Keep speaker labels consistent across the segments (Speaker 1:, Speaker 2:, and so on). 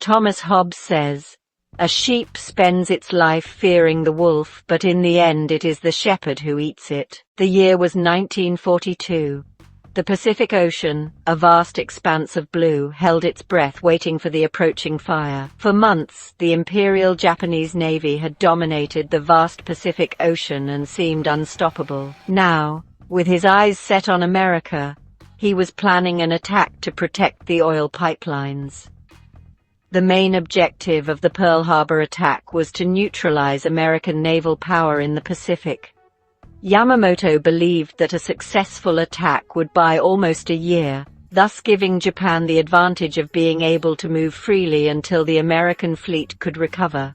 Speaker 1: Thomas Hobbes says, "A sheep spends its life fearing the wolf, but in the end it is the shepherd who eats it." The year was 1942. The Pacific Ocean, a vast expanse of blue, held its breath waiting for the approaching fire. For months, the Imperial Japanese Navy had dominated the vast Pacific Ocean and seemed unstoppable. Now, with his eyes set on America, he was planning an attack to protect the oil pipelines. The main objective of the Pearl Harbor attack was to neutralize American naval power in the Pacific. Yamamoto believed that a successful attack would buy almost a year, thus giving Japan the advantage of being able to move freely until the American fleet could recover.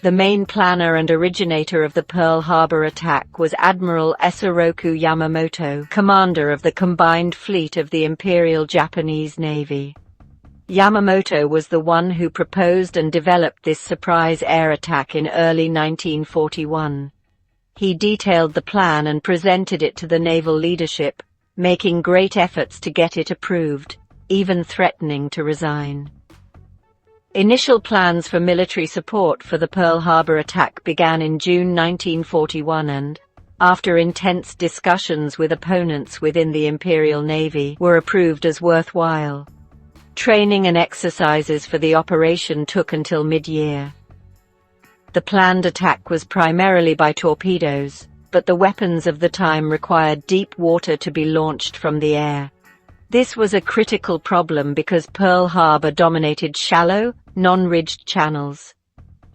Speaker 1: The main planner and originator of the Pearl Harbor attack was Admiral Isoroku Yamamoto, commander of the combined fleet of the Imperial Japanese Navy. Yamamoto was the one who proposed and developed this surprise air attack in early 1941. He detailed the plan and presented it to the naval leadership, making great efforts to get it approved, even threatening to resign. Initial plans for military support for the Pearl Harbor attack began in June 1941 and, after intense discussions with opponents within the Imperial Navy, were approved as worthwhile. Training and exercises for the operation took until mid-year. The planned attack was primarily by torpedoes, but the weapons of the time required deep water to be launched from the air. This was a critical problem because Pearl Harbor dominated shallow, non-ridged channels.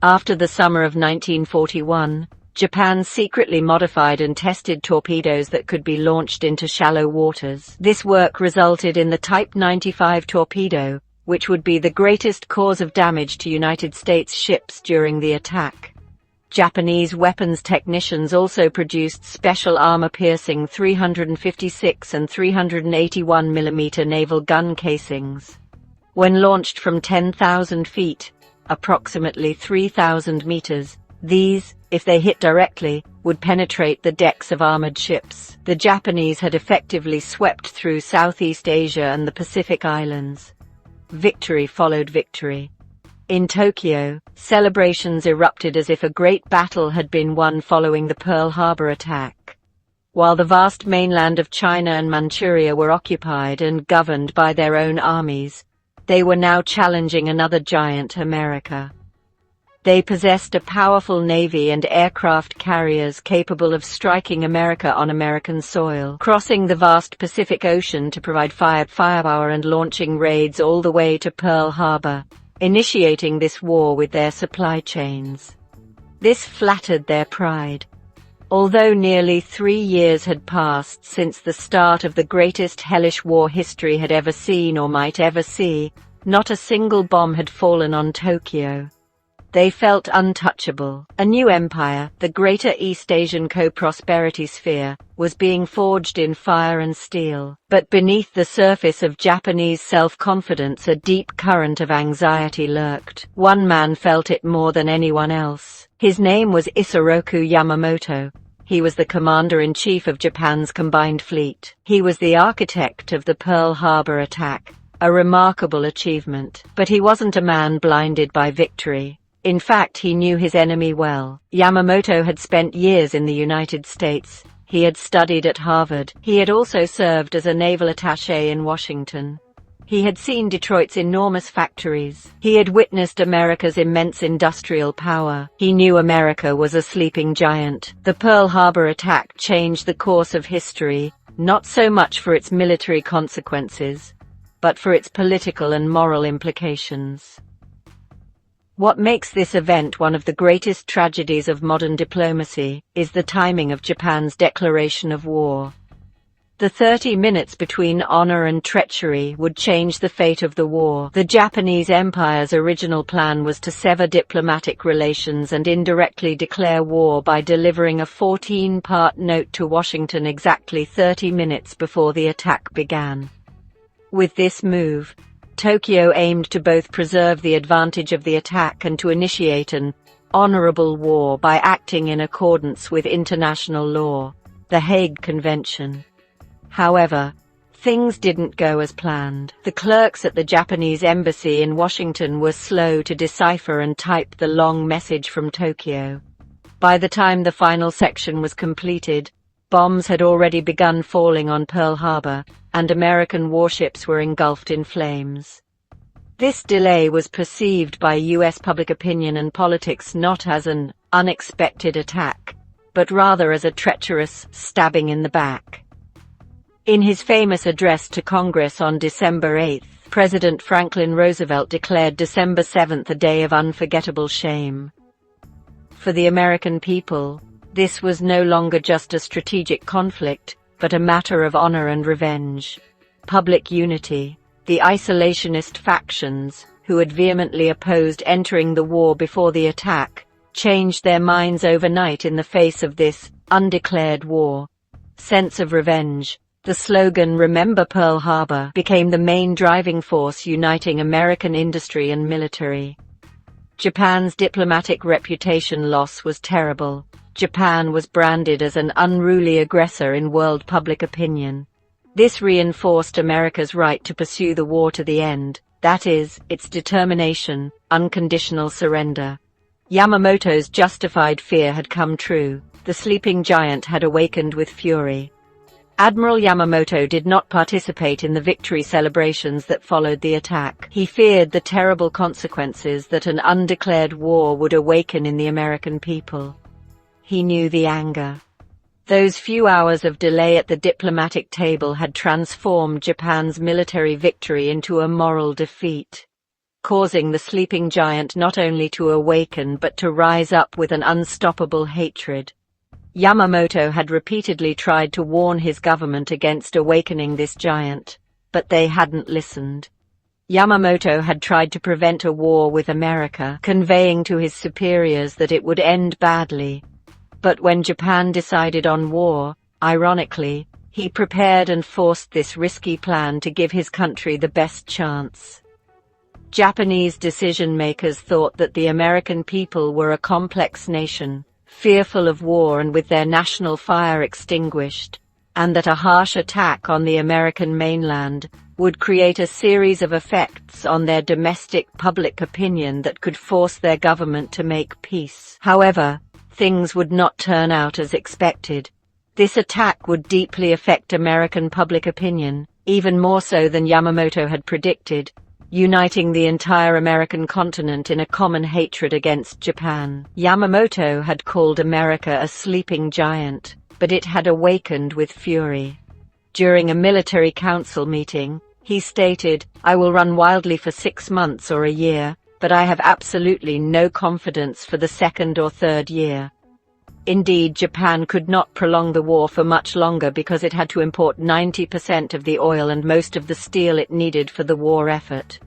Speaker 1: After the summer of 1941, Japan secretly modified and tested torpedoes that could be launched into shallow waters. This work resulted in the Type 95 torpedo, which would be the greatest cause of damage to United States ships during the attack. Japanese weapons technicians also produced special armor-piercing 356 and 381 mm naval gun casings. When launched from 10,000 feet, approximately 3,000 meters, these, if they hit directly, would penetrate the decks of armored ships. The Japanese had effectively swept through Southeast Asia and the Pacific Islands. Victory followed victory. In Tokyo, celebrations erupted as if a great battle had been won following the Pearl Harbor attack. While the vast mainland of China and Manchuria were occupied and governed by their own armies, they were now challenging another giant, America. They possessed a powerful navy and aircraft carriers capable of striking America on American soil, crossing the vast Pacific Ocean to provide firepower and launching raids all the way to Pearl Harbor, initiating this war with their supply chains. This flattered their pride. Although nearly 3 years had passed since the start of the greatest hellish war history had ever seen or might ever see, not a single bomb had fallen on Tokyo. They felt untouchable. A new empire, the Greater East Asian Co-Prosperity Sphere, was being forged in fire and steel. But beneath the surface of Japanese self-confidence, a deep current of anxiety lurked. One man felt it more than anyone else. His name was Isoroku Yamamoto. He was the commander-in-chief of Japan's combined fleet. He was the architect of the Pearl Harbor attack, a remarkable achievement. But he wasn't a man blinded by victory. In fact, he knew his enemy well. Yamamoto had spent years in the United States. He had studied at Harvard. He had also served as a naval attaché in Washington. He had seen Detroit's enormous factories. He had witnessed America's immense industrial power. He knew America was a sleeping giant. The Pearl Harbor attack changed the course of history, not so much for its military consequences, but for its political and moral implications. What makes this event one of the greatest tragedies of modern diplomacy is the timing of Japan's declaration of war. The 30 minutes between honor and treachery would change the fate of the war. The Japanese Empire's original plan was to sever diplomatic relations and indirectly declare war by delivering a 14-part note to Washington exactly 30 minutes before the attack began. With this move, Tokyo aimed to both preserve the advantage of the attack and to initiate an honorable war by acting in accordance with international law, the Hague Convention. However, Things didn't go as planned. The clerks at the Japanese embassy in Washington were slow to decipher and type the long message from Tokyo. By the time the final section was completed, bombs had already begun falling on Pearl Harbor, and American warships were engulfed in flames. This delay was perceived by U.S. public opinion and politics not as an unexpected attack, but rather as a treacherous stabbing in the back. In his famous address to Congress on December 8, President Franklin Roosevelt declared December 7 a day of unforgettable shame. For the American people, this was no longer just a strategic conflict, but a matter of honor and revenge. Public unity. The isolationist factions, who had vehemently opposed entering the war before the attack, changed their minds overnight in the face of this undeclared war. Sense of revenge. The slogan "Remember Pearl Harbor" became the main driving force uniting American industry and military. Japan's diplomatic reputation loss was terrible. Japan was branded as an unruly aggressor in world public opinion. This reinforced America's right to pursue the war to the end, that is, its determination, unconditional surrender. Yamamoto's justified fear had come true. The sleeping giant had awakened with fury. Admiral Yamamoto did not participate in the victory celebrations that followed the attack. He feared the terrible consequences that an undeclared war would awaken in the American people. He knew the anger. Those few hours of delay at the diplomatic table had transformed Japan's military victory into a moral defeat, causing the sleeping giant not only to awaken but to rise up with an unstoppable hatred. Yamamoto had repeatedly tried to warn his government against awakening this giant, but they hadn't listened. Yamamoto had tried to prevent a war with America, conveying to his superiors that it would end badly. But when Japan decided on war, ironically, he prepared and forced this risky plan to give his country the best chance. Japanese decision-makers thought that the American people were a complex nation, fearful of war and with their national fire extinguished, and that a harsh attack on the American mainland would create a series of effects on their domestic public opinion that could force their government to make peace. However, things would not turn out as expected. This attack would deeply affect American public opinion, even more so than Yamamoto had predicted, uniting the entire American continent in a common hatred against Japan. Yamamoto had called America a sleeping giant, but it had awakened with fury. During a military council meeting, he stated, "I will run wildly for 6 months or a year, but I have absolutely no confidence for the second or third year." Indeed, Japan could not prolong the war for much longer because it had to import 90% of the oil and most of the steel it needed for the war effort.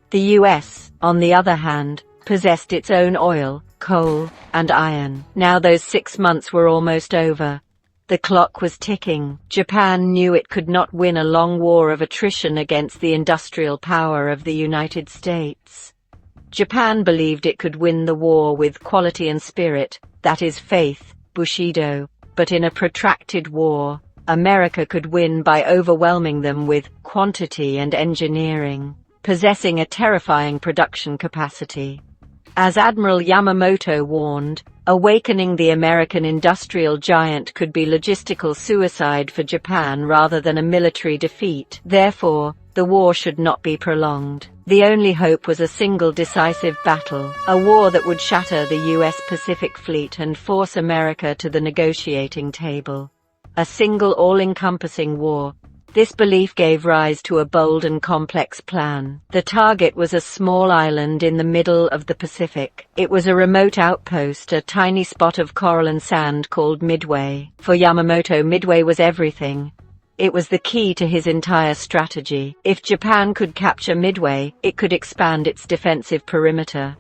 Speaker 1: The US, on the other hand, possessed its own oil, coal, and iron. Now those 6 months were almost over. The clock was ticking. Japan knew it could not win a long war of attrition against the industrial power of the United States. Japan believed it could win the war with quality and spirit, that is faith, Bushido, but in a protracted war, America could win by overwhelming them with quantity and engineering, possessing a terrifying production capacity. As Admiral Yamamoto warned, awakening the American industrial giant could be logistical suicide for Japan rather than a military defeat. Therefore, the war should not be prolonged. The only hope was a single decisive battle, a war that would shatter the U.S. Pacific Fleet and force America to the negotiating table. A single all-encompassing war. This belief gave rise to a bold and complex plan. The target was a small island in the middle of the Pacific. It was a remote outpost, a tiny spot of coral and sand called Midway. For Yamamoto, Midway was everything. It was the key to his entire strategy. If Japan could capture Midway, it could expand its defensive perimeter.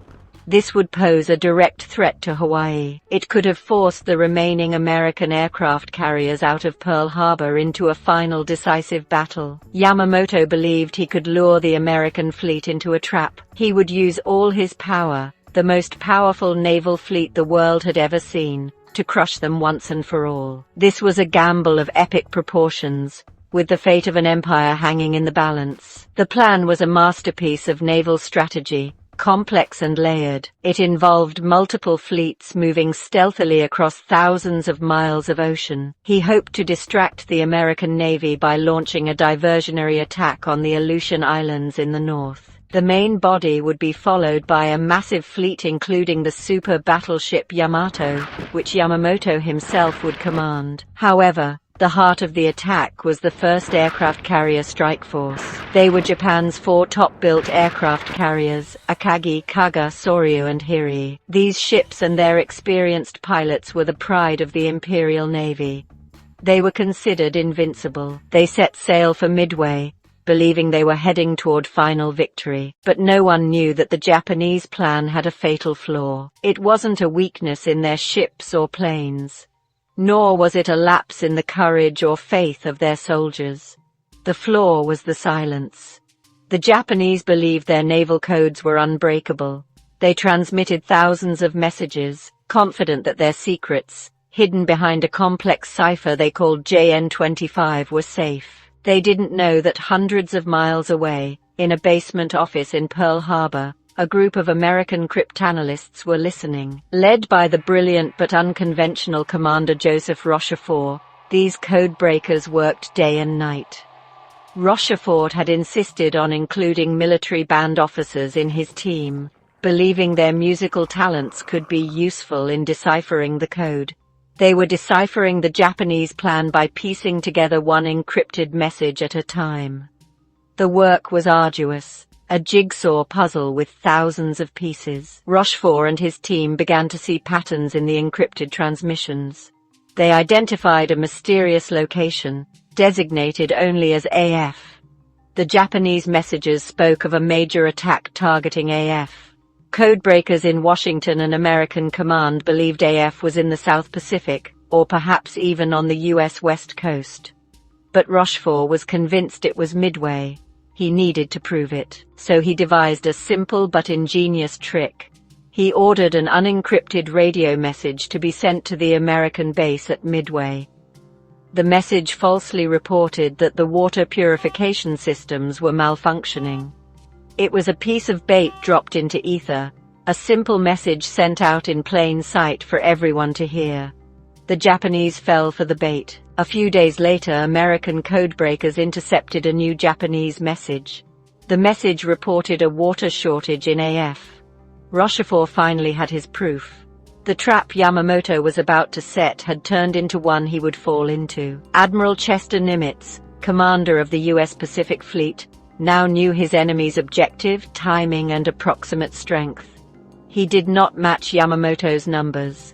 Speaker 1: This would pose a direct threat to Hawaii. It could have forced the remaining American aircraft carriers out of Pearl Harbor into a final decisive battle. Yamamoto believed he could lure the American fleet into a trap. He would use all his power, the most powerful naval fleet the world had ever seen, to crush them once and for all. This was a gamble of epic proportions, with the fate of an empire hanging in the balance. The plan was a masterpiece of naval strategy, complex and layered. It involved multiple fleets moving stealthily across thousands of miles of ocean. He hoped to distract the American Navy by launching a diversionary attack on the Aleutian Islands in the north. The main body would be followed by a massive fleet including the super battleship Yamato, which Yamamoto himself would command. However, the heart of the attack was the 1st Aircraft Carrier Strike Force. They were Japan's 4 top-built aircraft carriers, Akagi, Kaga, Soryu and Hirii. These ships and their experienced pilots were the pride of the Imperial Navy. They were considered invincible. They set sail for Midway, believing they were heading toward final victory. But no one knew that the Japanese plan had a fatal flaw. It wasn't a weakness in their ships or planes, nor was it a lapse in the courage or faith of their soldiers. The flaw was the silence. The Japanese believed their naval codes were unbreakable. They transmitted thousands of messages, confident that their secrets, hidden behind a complex cipher they called JN-25, were safe. They didn't know that hundreds of miles away, in a basement office in Pearl Harbor, a group of American cryptanalysts were listening. Led by the brilliant but unconventional Commander Joseph Rochefort, these codebreakers worked day and night. Rochefort had insisted on including military band officers in his team, believing their musical talents could be useful in deciphering the code. They were deciphering the Japanese plan by piecing together one encrypted message at a time. The work was arduous, a jigsaw puzzle with thousands of pieces. Rochefort and his team began to see patterns in the encrypted transmissions. They identified a mysterious location, designated only as AF. The Japanese messages spoke of a major attack targeting AF. Codebreakers in Washington and American command believed AF was in the South Pacific, or perhaps even on the U.S. West Coast. But Rochefort was convinced it was Midway. He needed to prove it, so he devised a simple but ingenious trick. He ordered an unencrypted radio message to be sent to the American base at Midway. The message falsely reported that the water purification systems were malfunctioning. It was a piece of bait dropped into ether, a simple message sent out in plain sight for everyone to hear. The Japanese fell for the bait. A few days later, American codebreakers intercepted a new Japanese message. The message reported a water shortage in AF. Rochefort finally had his proof. The trap Yamamoto was about to set had turned into one he would fall into. Admiral Chester Nimitz, commander of the U.S. Pacific Fleet, now knew his enemy's objective, timing, and approximate strength. He did not match Yamamoto's numbers.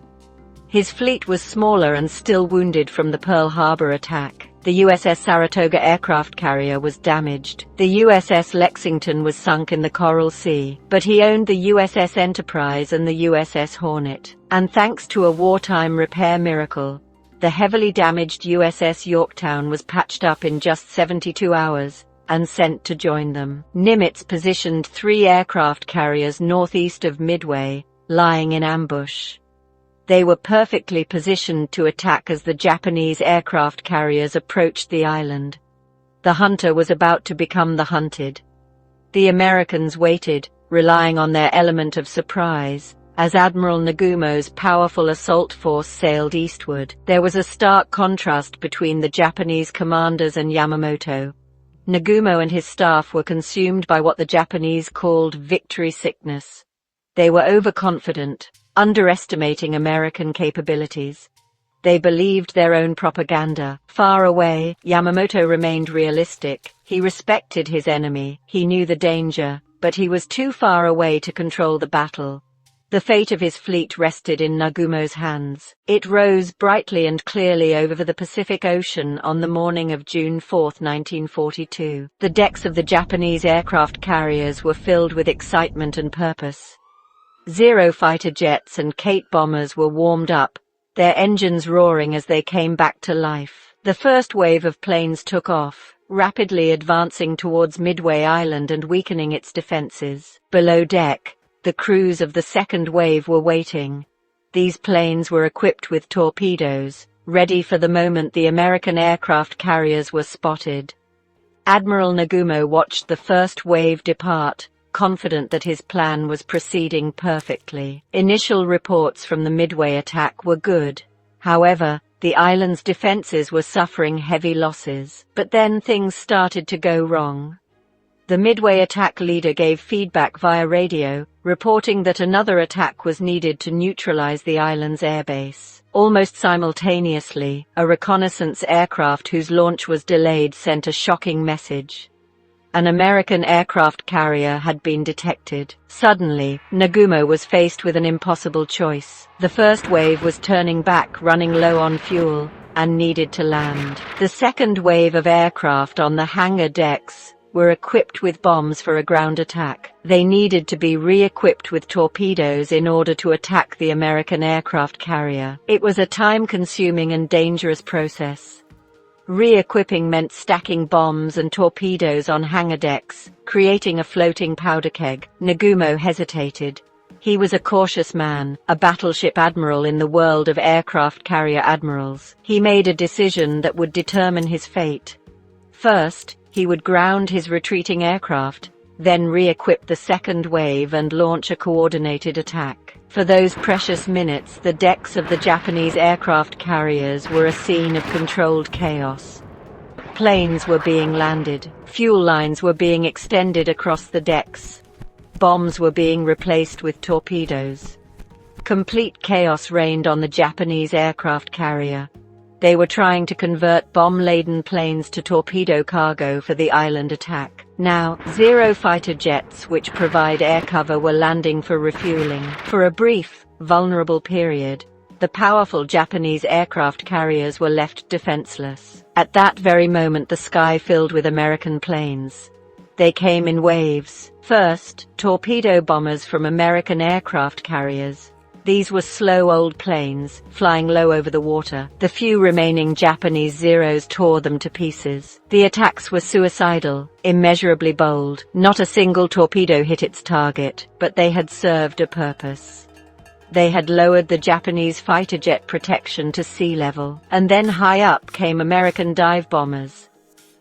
Speaker 1: His fleet was smaller and still wounded from the Pearl Harbor attack. The USS Saratoga aircraft carrier was damaged. The USS Lexington was sunk in the Coral Sea, but he owned the USS Enterprise and the USS Hornet. And thanks to a wartime repair miracle, the heavily damaged USS Yorktown was patched up in just 72 hours and sent to join them. Nimitz positioned 3 aircraft carriers northeast of Midway, lying in ambush. They were perfectly positioned to attack as the Japanese aircraft carriers approached the island. The hunter was about to become the hunted. The Americans waited, relying on their element of surprise, as Admiral Nagumo's powerful assault force sailed eastward. There was a stark contrast between the Japanese commanders and Yamamoto. Nagumo and his staff were consumed by what the Japanese called victory sickness. They were overconfident, underestimating American capabilities. They believed their own propaganda. Far away, Yamamoto remained realistic. He respected his enemy. He knew the danger, but he was too far away to control the battle. The fate of his fleet rested in Nagumo's hands. It rose brightly and clearly over the Pacific Ocean on the morning of June 4, 1942. The decks of the Japanese aircraft carriers were filled with excitement and purpose. Zero fighter jets and Kate bombers were warmed up, their engines roaring as they came back to life. The first wave of planes took off, rapidly advancing towards Midway Island and weakening its defenses. Below deck, the crews of the second wave were waiting. These planes were equipped with torpedoes, ready for the moment the American aircraft carriers were spotted. Admiral Nagumo watched the first wave depart, confident that his plan was proceeding perfectly. Initial reports from the Midway attack were good. However, the island's defenses were suffering heavy losses. But then things started to go wrong. The Midway attack leader gave feedback via radio, reporting that another attack was needed to neutralize the island's airbase. Almost simultaneously, a reconnaissance aircraft whose launch was delayed sent a shocking message. An American aircraft carrier had been detected. Suddenly, Nagumo was faced with an impossible choice. The first wave was turning back, running low on fuel, and needed to land. The second wave of aircraft on the hangar decks were equipped with bombs for a ground attack. They needed to be re-equipped with torpedoes in order to attack the American aircraft carrier. It was a time-consuming and dangerous process. Re-equipping meant stacking bombs and torpedoes on hangar decks, creating a floating powder keg. Nagumo hesitated. He was a cautious man, a battleship admiral in the world of aircraft carrier admirals. He made a decision that would determine his fate. First, he would ground his retreating aircraft, then re-equip the second wave and launch a coordinated attack. For those precious minutes, the decks of the Japanese aircraft carriers were a scene of controlled chaos. Planes were being landed, fuel lines were being extended across the decks, bombs were being replaced with torpedoes. Complete chaos reigned on the Japanese aircraft carrier. They were trying to convert bomb-laden planes to torpedo cargo for the island attack. Now, Zero fighter jets which provide air cover were landing for refueling. For a brief, vulnerable period, the powerful Japanese aircraft carriers were left defenseless. At that very moment, the sky filled with American planes. They came in waves. First, torpedo bombers from American aircraft carriers. These were slow old planes, flying low over the water. The few remaining Japanese Zeros tore them to pieces. The attacks were suicidal, immeasurably bold. Not a single torpedo hit its target, but they had served a purpose. They had lowered the Japanese fighter jet protection to sea level. And then high up came American dive bombers.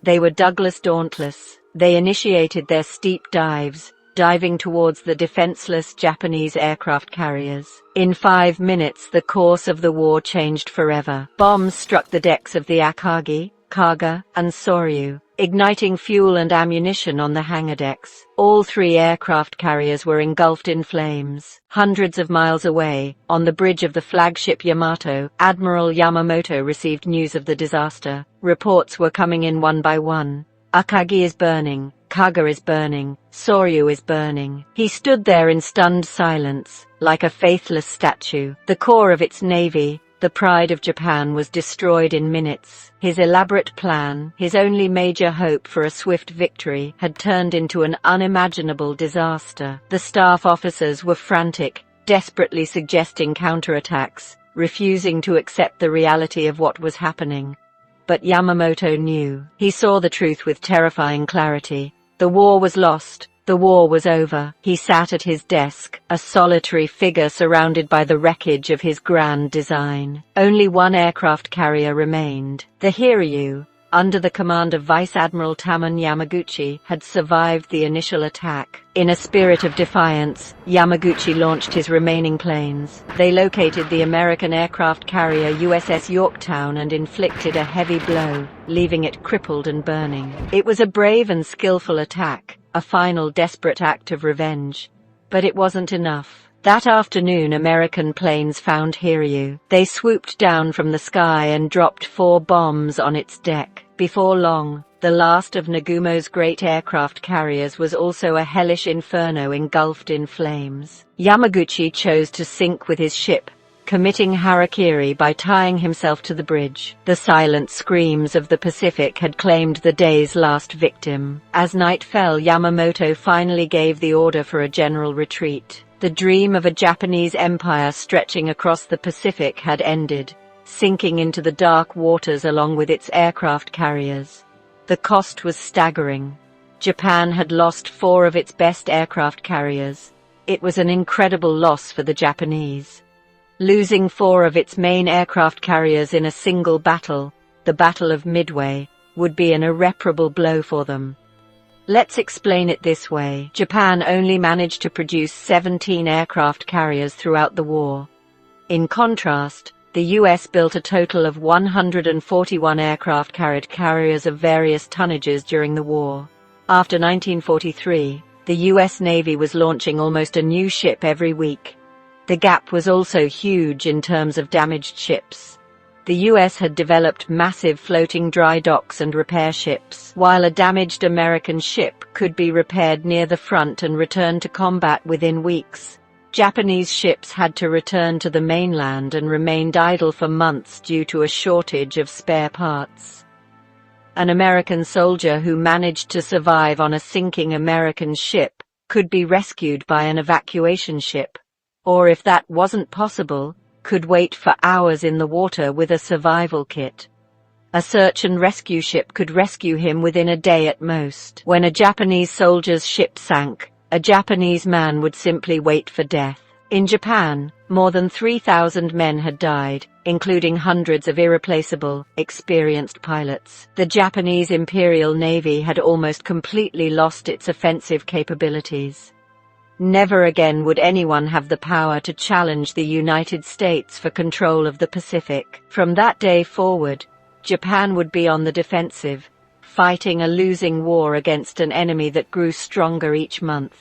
Speaker 1: They were Douglas Dauntless. They initiated their steep dives, diving towards the defenseless Japanese aircraft carriers. In 5 minutes, the course of the war changed forever. Bombs struck the decks of the Akagi, Kaga, and Soryu, igniting fuel and ammunition on the hangar decks. All 3 aircraft carriers were engulfed in flames. Hundreds of miles away, on the bridge of the flagship Yamato, Admiral Yamamoto received news of the disaster. Reports were coming in one by one. Akagi is burning. Kaga is burning. Soryu is burning. He stood there in stunned silence, like a faithless statue. The core of its navy, the pride of Japan, was destroyed in minutes. His elaborate plan, his only major hope for a swift victory, had turned into an unimaginable disaster. The staff officers were frantic, desperately suggesting counterattacks, refusing to accept the reality of what was happening. But Yamamoto knew. He saw the truth with terrifying clarity. The war was lost. The war was over. He sat at his desk, a solitary figure surrounded by the wreckage of his grand design. Only one aircraft carrier remained. The Hiryu, under the command of Vice Admiral Tamon Yamaguchi, had survived the initial attack. In a spirit of defiance, Yamaguchi launched his remaining planes. They located the American aircraft carrier USS Yorktown and inflicted a heavy blow, leaving it crippled and burning. It was a brave and skillful attack, a final desperate act of revenge. But it wasn't enough. That afternoon, American planes found Hiryu. They swooped down from the sky and dropped 4 bombs on its deck. Before long, the last of Nagumo's great aircraft carriers was also a hellish inferno engulfed in flames. Yamaguchi chose to sink with his ship, committing harakiri by tying himself to the bridge. The silent screams of the Pacific had claimed the day's last victim. As night fell, Yamamoto finally gave the order for a general retreat. The dream of a Japanese empire stretching across the Pacific had ended, sinking into the dark waters along with its aircraft carriers. The cost was staggering. Japan had lost 4 of its best aircraft carriers. It was an incredible loss for the Japanese. Losing 4 of its main aircraft carriers in a single battle, the Battle of Midway, would be an irreparable blow for them. Let's explain it this way. Japan only managed to produce 17 aircraft carriers throughout the war. In contrast, the US built a total of 141 aircraft carriers of various tonnages during the war. After 1943, the US Navy was launching almost a new ship every week. The gap was also huge in terms of damaged ships. The US had developed massive floating dry docks and repair ships, while a damaged American ship could be repaired near the front and returned to combat within weeks. Japanese ships had to return to the mainland and remained idle for months due to a shortage of spare parts. An American soldier who managed to survive on a sinking American ship could be rescued by an evacuation ship, or if that wasn't possible, could wait for hours in the water with a survival kit. A search and rescue ship could rescue him within a day at most. When a Japanese soldier's ship sank, a Japanese man would simply wait for death. In Japan, more than 3,000 men had died, including hundreds of irreplaceable, experienced pilots. The Japanese Imperial Navy had almost completely lost its offensive capabilities. Never again would anyone have the power to challenge the United States for control of the Pacific. From that day forward, Japan would be on the defensive, fighting a losing war against an enemy that grew stronger each month.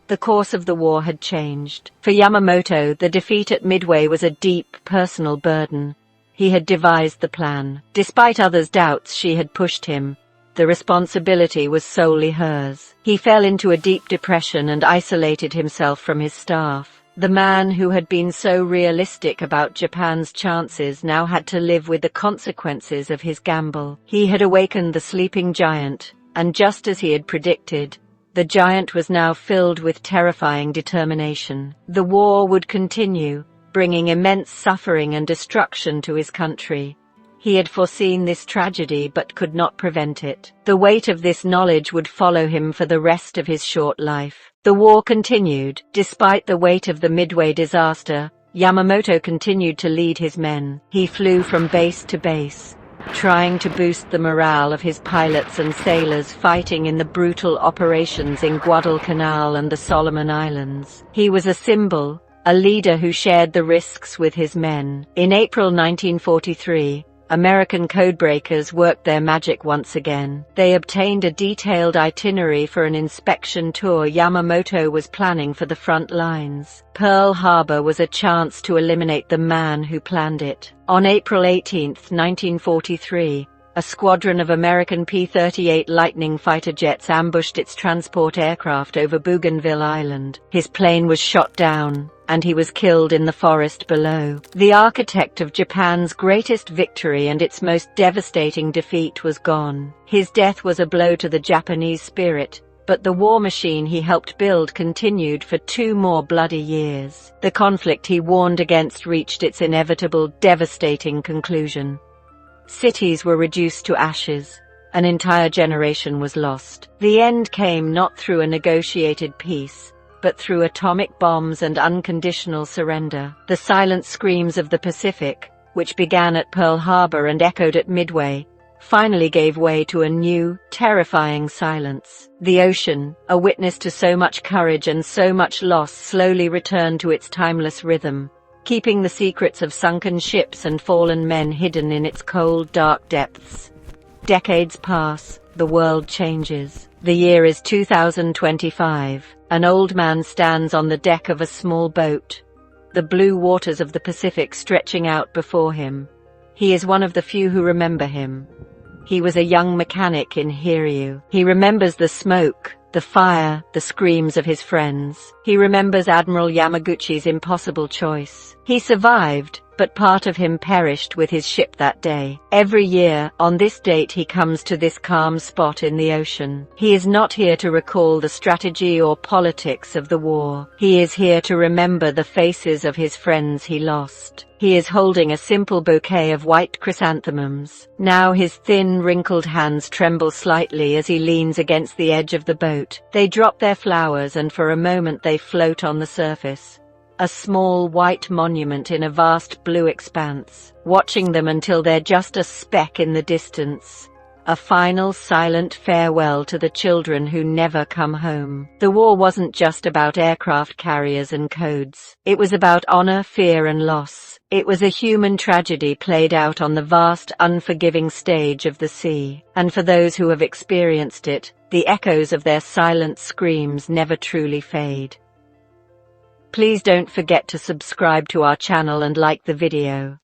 Speaker 1: The course of the war had changed. For Yamamoto, the defeat at Midway was a deep, personal burden. He had devised the plan. Despite others' doubts, she had pushed him. The responsibility was solely hers. He fell into a deep depression and isolated himself from his staff. The man who had been so realistic about Japan's chances now had to live with the consequences of his gamble. He had awakened the sleeping giant, and just as he had predicted, the giant was now filled with terrifying determination. The war would continue, bringing immense suffering and destruction to his country. He had foreseen this tragedy but could not prevent it. The weight of this knowledge would follow him for the rest of his short life. The war continued. Despite the weight of the Midway disaster, Yamamoto continued to lead his men. He flew from base to base, trying to boost the morale of his pilots and sailors fighting in the brutal operations in Guadalcanal and the Solomon Islands. He was a symbol, a leader who shared the risks with his men. In April 1943, American codebreakers worked their magic once again. They obtained a detailed itinerary for an inspection tour Yamamoto was planning for the front lines. Pearl Harbor was a chance to eliminate the man who planned it. On April 18, 1943, a squadron of American P-38 Lightning fighter jets ambushed its transport aircraft over Bougainville Island. His plane was shot down, and he was killed in the forest below. The architect of Japan's greatest victory and its most devastating defeat was gone. His death was a blow to the Japanese spirit, but the war machine he helped build continued for 2 more bloody years. The conflict he warned against reached its inevitable, devastating conclusion. Cities were reduced to ashes. An entire generation was lost. The end came not through a negotiated peace, but through atomic bombs and unconditional surrender. The silent screams of the Pacific, which began at Pearl Harbor and echoed at Midway, finally gave way to a new, terrifying silence. The ocean, a witness to so much courage and so much loss, slowly returned to its timeless rhythm, keeping the secrets of sunken ships and fallen men hidden in its cold, dark depths. Decades pass, the world changes. The year is 2025. An old man stands on the deck of a small boat, the blue waters of the Pacific stretching out before him. He is one of the few who remember him. He was a young mechanic in Hiryu. He remembers the smoke, the fire, the screams of his friends. He remembers Admiral Yamaguchi's impossible choice. He survived, but part of him perished with his ship that day. Every year, on this date, he comes to this calm spot in the ocean. He is not here to recall the strategy or politics of the war. He is here to remember the faces of his friends he lost. He is holding a simple bouquet of white chrysanthemums. Now his thin, wrinkled hands tremble slightly as he leans against the edge of the boat. They drop their flowers and for a moment they float on the surface. A small white monument in a vast blue expanse, watching them until they're just a speck in the distance. A final silent farewell to the children who never come home. The war wasn't just about aircraft carriers and codes. It was about honor, fear, and loss. It was a human tragedy played out on the vast, unforgiving stage of the sea. And for those who have experienced it, the echoes of their silent screams never truly fade. Please don't forget to subscribe to our channel and like the video.